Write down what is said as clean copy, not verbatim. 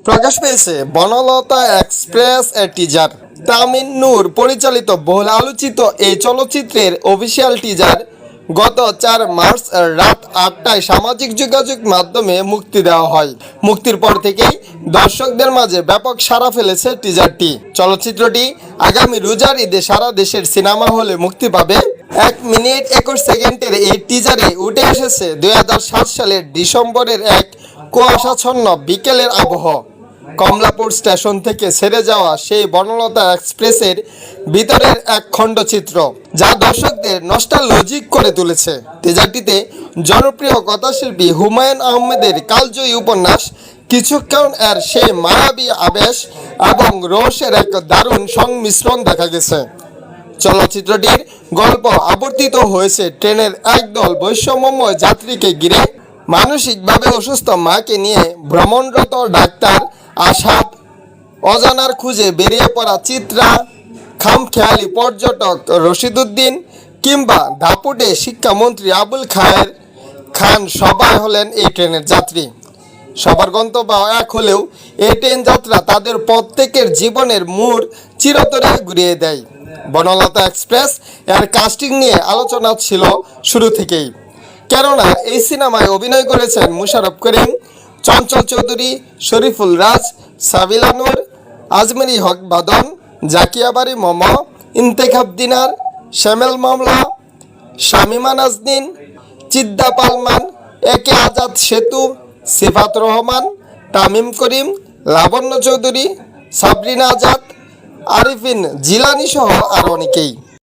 প্রকাশ পেয়েছে বনলতা এক্সপ্রেস এর টিজার। তামিন নূর পরিচালিত বহুল আলোচিত এই চলচ্চিত্রের অফিসিয়াল টিজার গত 4 মার্চ রাত 8টায় সামাজিক যোগাযোগ মাধ্যমে মুক্তি দেওয়া হয়। মুক্তির পর থেকেই দর্শকদের মাঝে ব্যাপক সাড়া ফেলেছে টিজারটি। চলচ্চিত্রটি আগামী রোজার ঈদে সারা দেশের সিনেমা হলে মুক্তি পাবে। 1 মিনিট 21 সেকেন্ডের এই টিজারে উঠে এসেছে 2007 সালের ডিসেম্বরের এক কুয়াশাচ্ছন্ন বিকেলের আবহাওয়া। কমলাপুর স্টেশন থেকে ছেড়ে যাওয়া সেই বনলতা এক্সপ্রেসের ভিতরের এক খণ্ডচিত্র, যা দর্শকদের নস্টালজিক করে তুলেছে। টিজারটিতে জনপ্রিয় কথাশিল্পী হুমায়ুন আহমেদের কালজয়ী উপন্যাস কিছুক্ষণ এর সেই মায়াবী আবেশ এবং রহস্যের এক দারুণ সংমিশ্রণ দেখা গেছে। চলচ্চিত্রটির গল্প আবর্তিত হয়েছে ট্রেনের একদল বৈষম্যময় যাত্রীকে ঘিরে। মানসিকভাবে অসুস্থ মাকে নিয়ে ভ্রমণরত ডাক্তার আসাদ, অজানার খুঁজে বেরিয়ে পড়া চিত্রা, খামখেয়ালি পর্যটক রশিদউদ্দিন কিংবা দাপুটে শিক্ষামন্ত্রী আবুল খায়ের খান সবাই হলেন এই ট্রেনের যাত্রী। সবার গন্তব্য এক হলেও এই ট্রেন যাত্রা তাদের প্রত্যেকের জীবনের মোড় চিরতরে ঘুরিয়ে দেয়। বনলতা এক্সপ্রেস এর কাস্টিং নিয়ে আলোচনা ছিল শুরু থেকেই, কেননা এই সিনেমায় অভিনয় করেছেন মুশাররফ করিম, চঞ্চল চৌধুরী, শরীফুল রাজ, সাবিলা নূর, আজমেরি হক বাদন, জাকিয়া বারি মম, ইন্তেখাব দিনার, শ্যামেল মামলা, শামিমা নাজনীন, চিদ্দা পালমান, একে আজাদ সেতু, সিফাত রহমান, তামিম করিম, লাবণ্য চৌধুরী, সাবরিনা আজাদ, আরিফিন জিলানি সহ আর অনেকেই।